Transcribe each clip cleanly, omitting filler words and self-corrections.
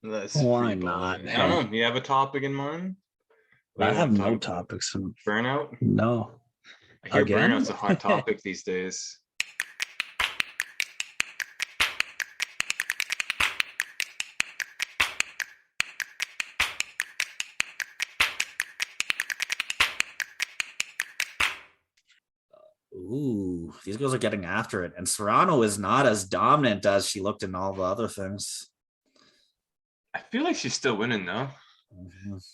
Let's Why free not? balling. I don't know. You have a topic in mind? What do I you have want to no talk about? topics. Burnout? No. I hear Again? burnout's a hot topic these days. Ooh, these girls are getting after it. And Serrano is not as dominant as she looked in all the other things. I feel like she's still winning though. Mhm.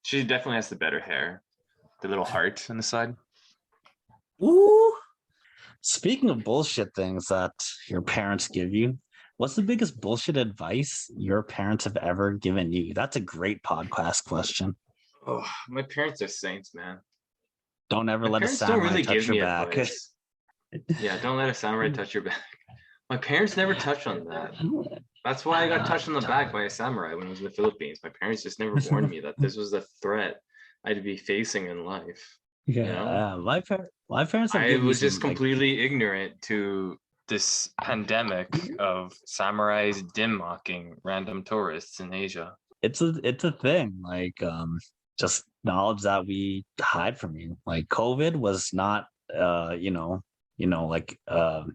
She definitely has the better hair. The little heart on the side. Ooh. Speaking of bullshit things that your parents give you, what's the biggest bullshit advice your parents have ever given you? That's a great podcast question. Oh, my parents are saints, man. Don't ever My let a parents don't samurai really touch give your me back. advice. Yeah, don't let a samurai touch your back. My parents never touched on that. That's why I got touched on the back by a samurai when I was in the Philippines. My parents just never warned me that this was a threat I'd be facing in life. You know, Yeah, my parents have I given me was just some like completely ignorant to this pandemic of samurais dim mocking random tourists in Asia. it's a thing. Like just knowledge that we hide from you. Like COVID was not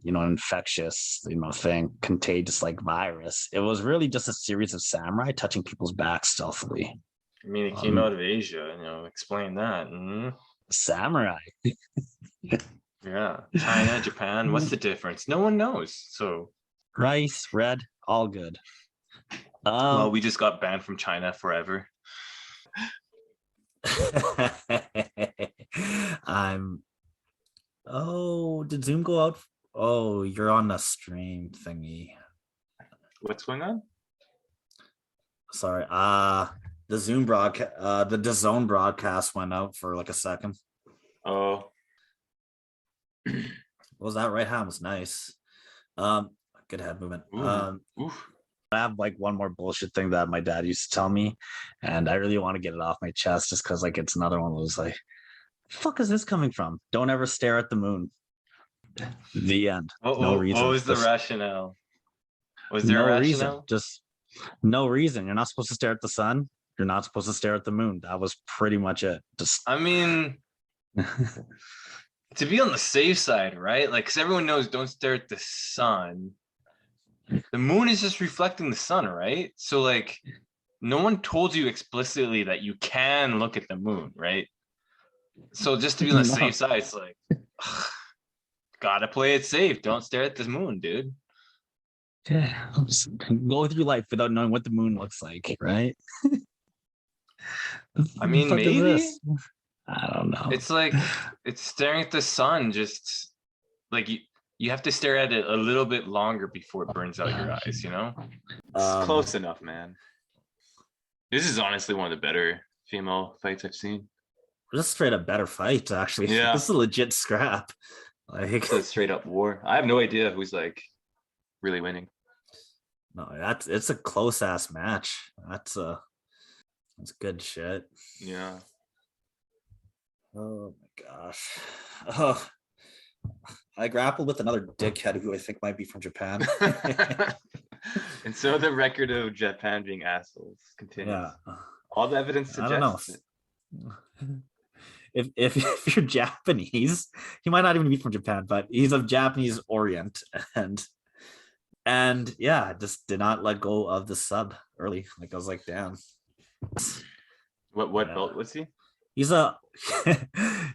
infectious, thing, contagious like virus. It was really just a series of samurai touching people's backs stealthily. I mean, it came out of Asia, explain that. Samurai. Yeah, China, Japan, what's the difference? No one knows. So, Rice, red, all good. well, we just got banned from China forever. Did Zoom go out? Oh, you're on the stream thingy. What's going on? Sorry. The Zoom broadcast, the DAZN broadcast went out for like a second. Oh. Was that right hand was nice. Good head movement. Oof. I have like one more bullshit thing that my dad used to tell me, and I really want to get it off my chest just because like it's another one of those like, fuck is this coming from? Don't ever stare at the moon. The end. No reason. What was the rationale? Was there no a reason. rationale? Just no reason. You're not supposed to stare at the sun. You're not supposed to stare at the moon. That was pretty much it. Just I mean, to be on the safe side, right? Like, because everyone knows don't stare at the sun. The moon is just reflecting the sun, right? So, like, no one told you explicitly that you can look at the moon, right? So, just to be on the safe side, it's like, gotta play it safe. Don't stare at the moon, dude. Yeah, go through life without knowing what the moon looks like, right? I mean, maybe. I don't know. It's like it's staring at the sun. Just like you have to stare at it a little bit longer before it burns out your eyes. It's close enough, man. This is honestly one of the better female fights I've seen. Just straight up better fight, actually. Yeah, this is a legit scrap. Like it's a straight up war. I have no idea who's like really winning. No, it's a close ass match. That's good shit. Yeah. Oh my gosh. Oh, I grappled with another dickhead who I think might be from Japan. And so the record of Japan being assholes continues. Yeah. All the evidence suggests it. If you're Japanese, he might not even be from Japan, but he's of Japanese orient, and yeah, just did not let go of the sub early. Like I was like, damn. What belt was he? He's a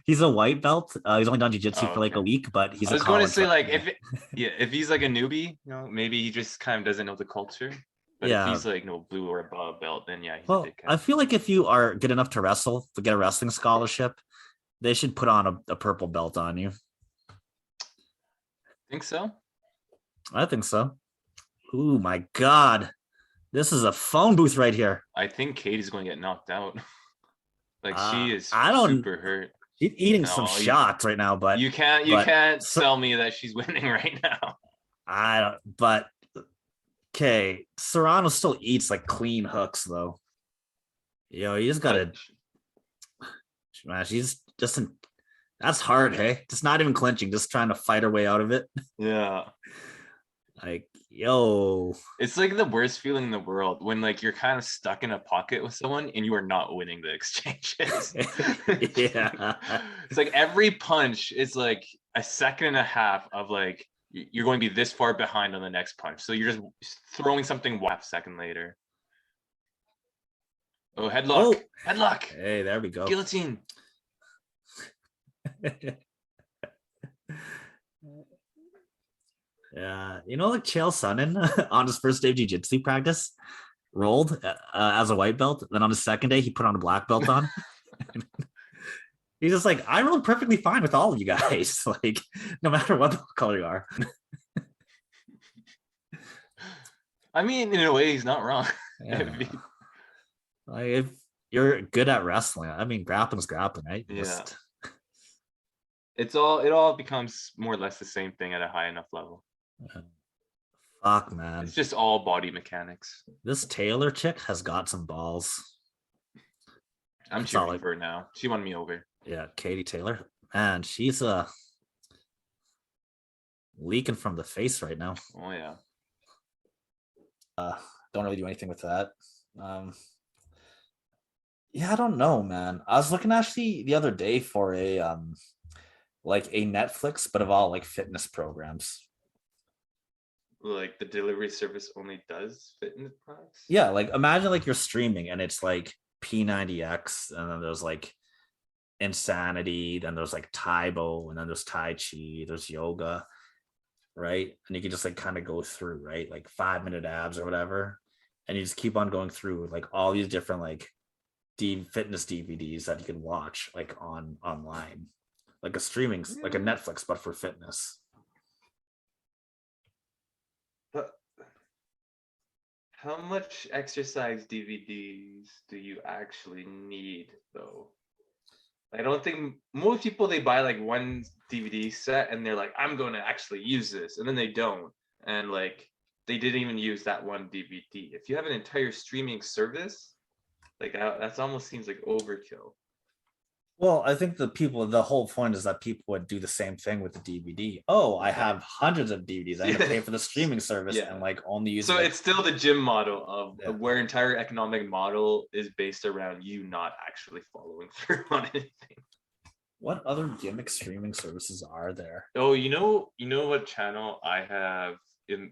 he's a white belt. He's only done jiu-jitsu for like a week, but he's. I was going to say like if he's like a newbie, maybe he just kind of doesn't know the culture. But if he's like blue or above belt, then yeah, he's a big guy. I feel like if you are good enough to wrestle, to get a wrestling scholarship, they should put on a purple belt on you. Think so? I think so. Oh my god. This is a phone booth right here. I think Katie's going to get knocked out. Like she is super hurt. She's eating some shots right now, but you can't tell me that she's winning right now. I don't, but okay, Serrano still eats like clean hooks though. You just gotta, man, she's just that's hard, hey? Just not even clinching, just trying to fight her way out of it. Yeah. Like, Yo. It's like the worst feeling in the world when like you're kind of stuck in a pocket with someone and you are not winning the exchanges. Yeah. It's like every punch is like a second and a half of like you're going to be this far behind on the next punch. So you're just throwing something half second later. Oh, headlock. Oh, Headlock. hey, there we go. Guillotine. Yeah, you know, like Chael Sonnen on his first day of jiu-jitsu practice rolled as a white belt. Then on his second day, he put on a black belt on. He's just like, I rolled perfectly fine with all of you guys, like no matter what color you are. I mean, in a way, he's not wrong. Yeah. Like if you're good at wrestling, I mean, grappling's grappling, right? Yeah. Just... it all becomes more or less the same thing at a high enough level. Fuck, man. It's just all body mechanics. This Taylor chick has got some balls. I'm cheering for her now. She won me over. Yeah, Katie Taylor. Man, she's leaking from the face right now. Oh yeah. Don't really do anything with that. Yeah, I don't know, man. I was looking actually the other day for a like a Netflix, but of all like fitness programs. Like the delivery service only does fitness products? Yeah, like imagine like you're streaming and it's like P90X, and then there's like Insanity, then there's like Taibo, and then there's Tai Chi, there's yoga, right? And you can just like kind of go through, right? Like 5-minute abs or whatever. And you just keep on going through like all these different like fitness DVDs that you can watch like online. Like a streaming, like a Netflix, but for fitness. But how much exercise DVDs do you actually need, though? I don't think most people, they buy like one DVD set and they're like, I'm going to actually use this, and then they don't, and like they didn't even use that one DVD. If you have an entire streaming service, like that almost seems like overkill. Well, I think the whole point is that people would do the same thing with the DVD. Oh, I have hundreds of DVDs. I'm gonna pay for the streaming service and like only use. So it's still the gym model of where entire economic model is based around you not actually following through on anything. What other gimmick streaming services are there? Oh, you know what channel I have in?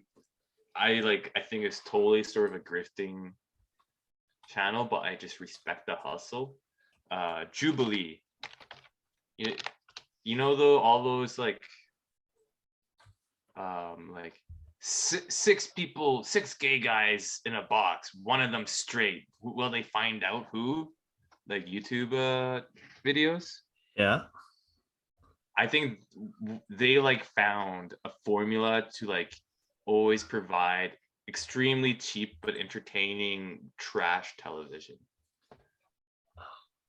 I think it's totally sort of a grifting channel, but I just respect the hustle. Jubilee. You know though, all those like six gay guys in a box, one of them straight. Will they find out who? Like YouTube videos? Yeah. I think they like found a formula to like always provide extremely cheap but entertaining trash television.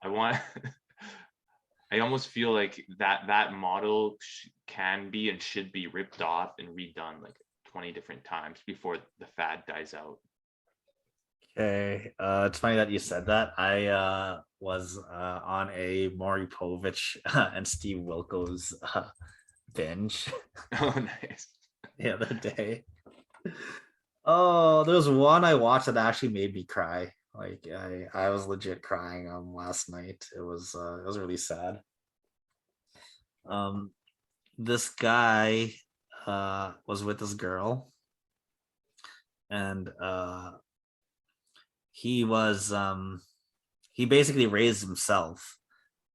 I almost feel like that model can be and should be ripped off and redone like 20 different times before the fad dies out. Okay, it's funny that you said that. I was on a Maury Povich and Steve Wilkos binge. Oh, nice. The other day. Oh, there was one I watched that actually made me cry. Like I was legit crying last night. It was really sad. This guy was with this girl, and he was he basically raised himself.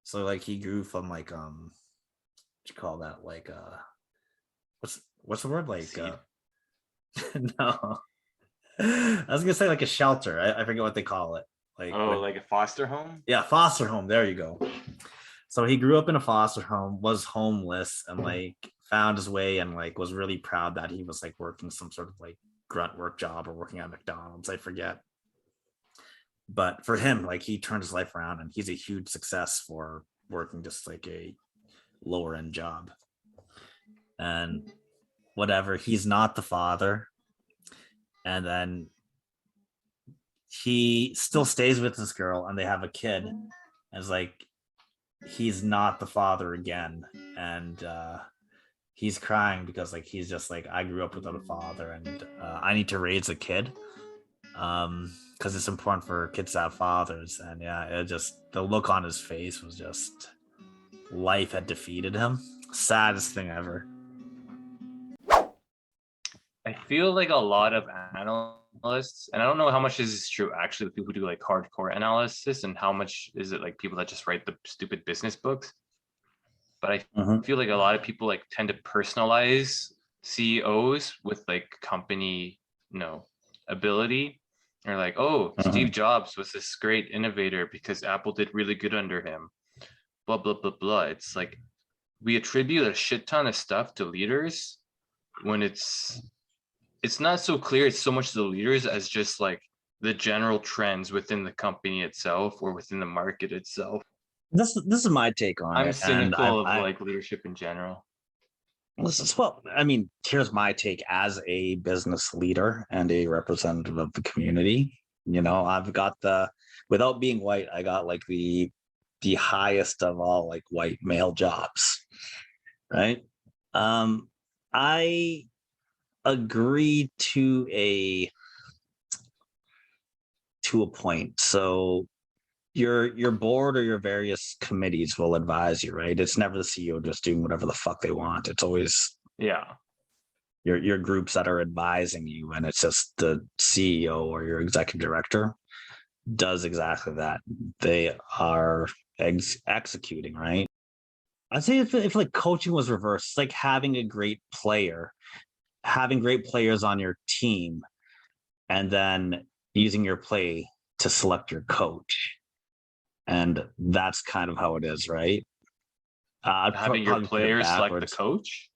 So like he grew from like what you call that, like what's the word, like no. I was gonna say like a shelter. I forget what they call it. Like like a foster home? Yeah, foster home. There you go. So he grew up in a foster home, was homeless, and like found his way, and like was really proud that he was like working some sort of like grunt work job or working at McDonald's. I forget. But for him, like he turned his life around, and he's a huge success for working just like a lower end job. And whatever, he's not the father. And then he still stays with this girl and they have a kid. And it's like he's not the father again. And he's crying because like he's just like, I grew up without a father, and I need to raise a kid, because it's important for kids to have fathers. And yeah, it just, the look on his face was just, life had defeated him. Saddest thing ever. I feel like a lot of analysts, and I don't know how much this is true actually, the people who do like hardcore analysis, and how much is it like people that just write the stupid business books. But I Mhm. feel like a lot of people like tend to personalize CEOs with like company, ability. Or like, oh, Steve Mhm. Jobs was this great innovator because Apple did really good under him. Blah blah blah blah. It's like we attribute a shit ton of stuff to leaders when it's not so clear it's so much the leaders as just like the general trends within the company itself or within the market itself. This is my take on I'm it, and cynical of like leadership in general. this is, well, I mean, here's my take as a business leader and a representative of the community. I've got without being white, I got like the highest of all like white male jobs, right? I agree to a point. So your board or your various committees will advise you, right? It's never the CEO just doing whatever the fuck they want. It's always Yeah. your groups that are advising you, and it's just the CEO or your executive director does exactly that. They are executing, right? I'd say if like coaching was reversed, it's like having great players on your team, and then using your play to select your coach. And that's kind of how it is, right? I'd Having your probably put it players select the backwards. coach.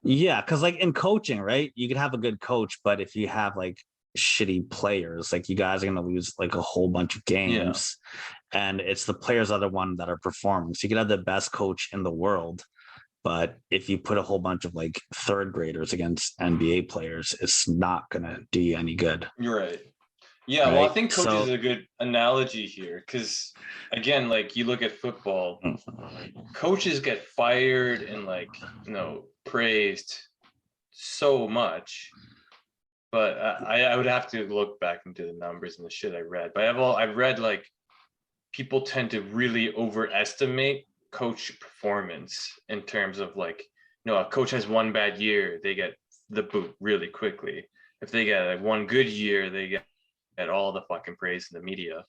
Yeah, because like in coaching, right? You could have a good coach, but if you have like shitty players, like you guys are gonna lose like a whole bunch of Yeah. games. And it's the players are the one that are performing. So you could have the best coach in the world, but if you put a whole bunch of like third graders against NBA players, it's not gonna do you any good. You're right. Yeah, well, I Right. think coaches is So a good analogy here because, again, like you look at football, coaches get fired and like praised so much, but I would have to look back into the numbers and the shit I read. But I've read like people tend to really overestimate coach performance in terms of like, a coach has one bad year, they get the boot really quickly. If they get like one good year, they get all the fucking praise in the media.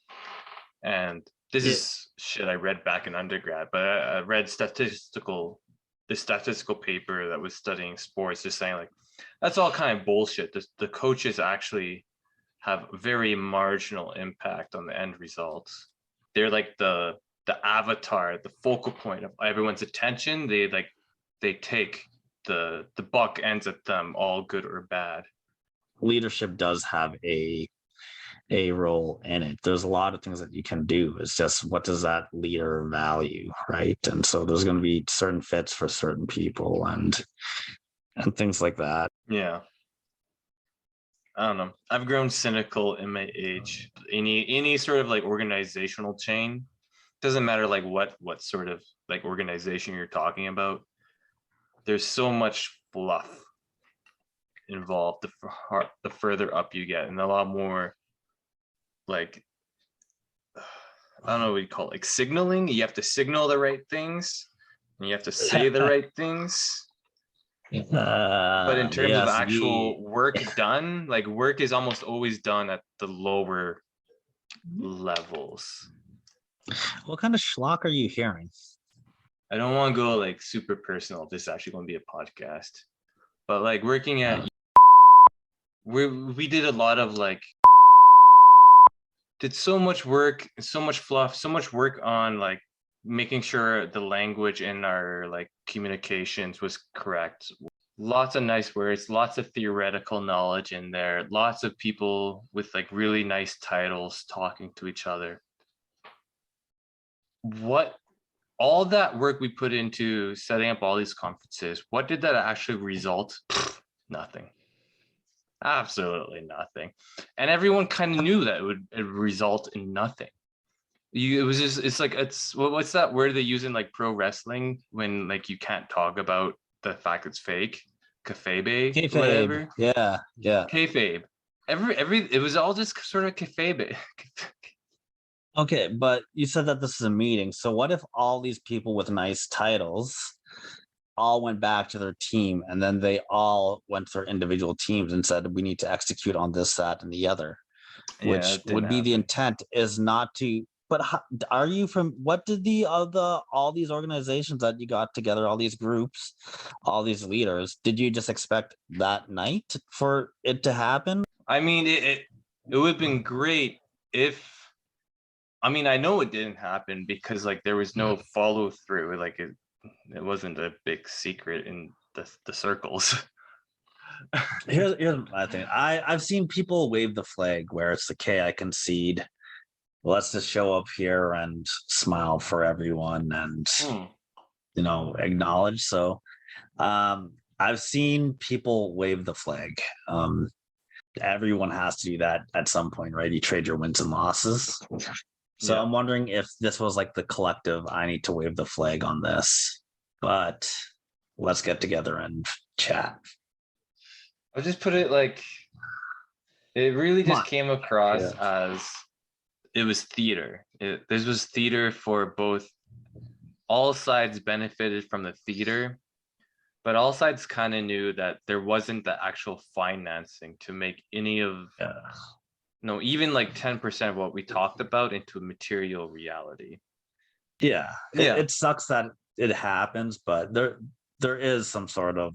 And this it, is shit I read back in undergrad, but I read the statistical paper that was studying sports, just saying like that's all kind of bullshit. The coaches actually have very marginal impact on the end results. They're like the avatar, the focal point of everyone's attention. They take the buck ends at them, all good or bad. leadership does have a role in it. There's a lot of things that you can do. It's just, what does that leader value, right? And so there's going to be certain fits for certain people, and things like that. Yeah. I don't know. I've grown cynical in my age. Any sort of like organizational chain, doesn't matter like what sort of like organization you're talking about. There's so much fluff involved the further up you get, and a lot more like I don't know what you call it, like signaling. You have to signal the right things, and you have to say the right things. But in terms of Yes, actual work done, like work is almost always done at the lower levels. what kind of schlock are you hearing? I don't want to go like super personal. This is actually going to be a podcast, but like working at, we did a lot of like, did so much work, so much fluff, so much work on like making sure the language in our like communications was correct. Lots of nice words, lots of theoretical knowledge in there, lots of people with like really nice titles talking to each other. What all that work we put into setting up all these conferences, what did that actually result? Nothing. Absolutely nothing. And everyone kind of knew that it would result in nothing. It was just, it's like, what's that word they use in like pro wrestling when like you can't talk about the fact it's fake, kayfabe, Kayfabe. whatever, Yeah, yeah. kayfabe. It was all just sort of kayfabe. Okay, but you said that this is a meeting. So what if all these people with nice titles all went back to their team and then they all went to their individual teams and said, we need to execute on this, that, and the other, Yeah, which it didn't would be the happen. intent is not to. But are you from what did the other all these organizations that you got together, all these groups, all these leaders, did you just expect that night for it to happen? I mean, it would have been great if. I mean, I know it didn't happen because like there was no follow through. Like it wasn't a big secret in the circles. Here's my thing. I've seen people wave the flag where it's okay, I concede. Let's just show up here and smile for everyone and Hmm. acknowledge. So I've seen people wave the flag. Everyone has to do that at some point, right? You trade your wins and losses. So Yeah. I'm wondering if this was like the collective, I need to wave the flag on this, but let's get together and chat. I'll just put it like it really Come just on. came across Yeah. as it was theater. This was theater for both. All sides benefited from the theater, but all sides kind of knew that there wasn't the actual financing to make any of Yeah. no, even like 10% of what we talked about into a material reality. Yeah. Yeah. It sucks that it happens, but there is some sort of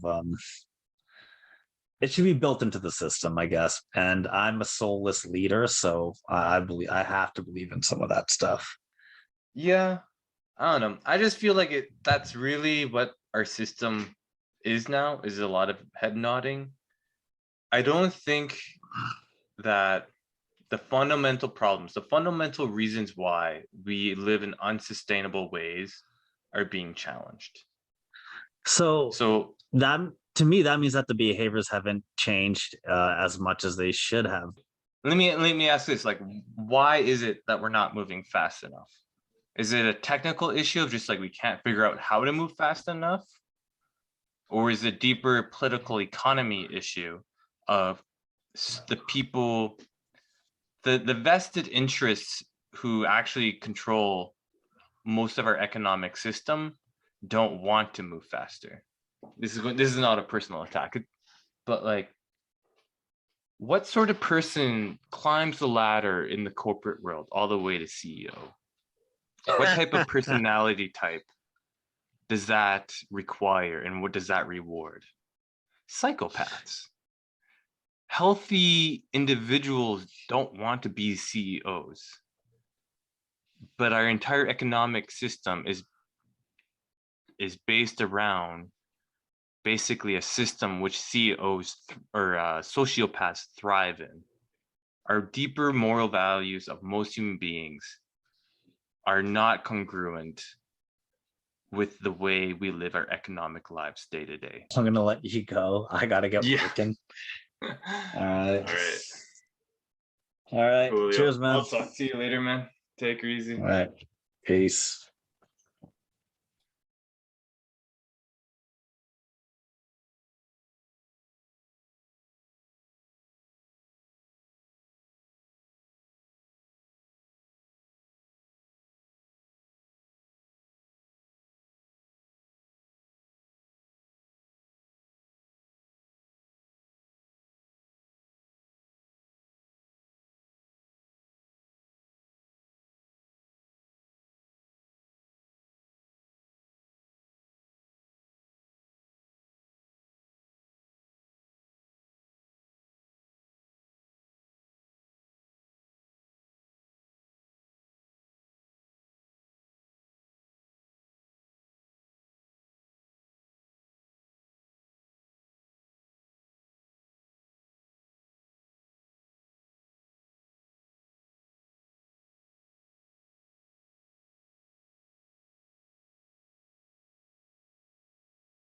it should be built into the system, I guess. And I'm a soulless leader, so I believe I have to believe in some of that stuff. Yeah. I don't know. I just feel like that's really what our system is now, is a lot of head nodding. I don't think that the fundamental problems, the fundamental reasons why we live in unsustainable ways are being challenged. So So that to me, that means that the behaviors haven't changed as much as they should have. let me ask this, like, why is it that we're not moving fast enough? Is it a technical issue of just like we can't figure out how to move fast enough? Or is it a deeper political economy issue of the people, the vested interests who actually control most of our economic system don't want to move faster? This is not a personal attack, but like, what sort of person climbs the ladder in the corporate world all the way to CEO? What type of personality type does that require, and what does that reward? Psychopaths. Healthy individuals don't want to be CEOs, but our entire economic system is based around basically a system which CEOs or sociopaths thrive in. Our deeper moral values of most human beings are not congruent with the way we live our economic lives day to day. I'm gonna let you go. I gotta get Yeah. working. All All right. right. All right. Cool. Cheers, man. I'll talk to you later, man. Take her easy. All right. Peace.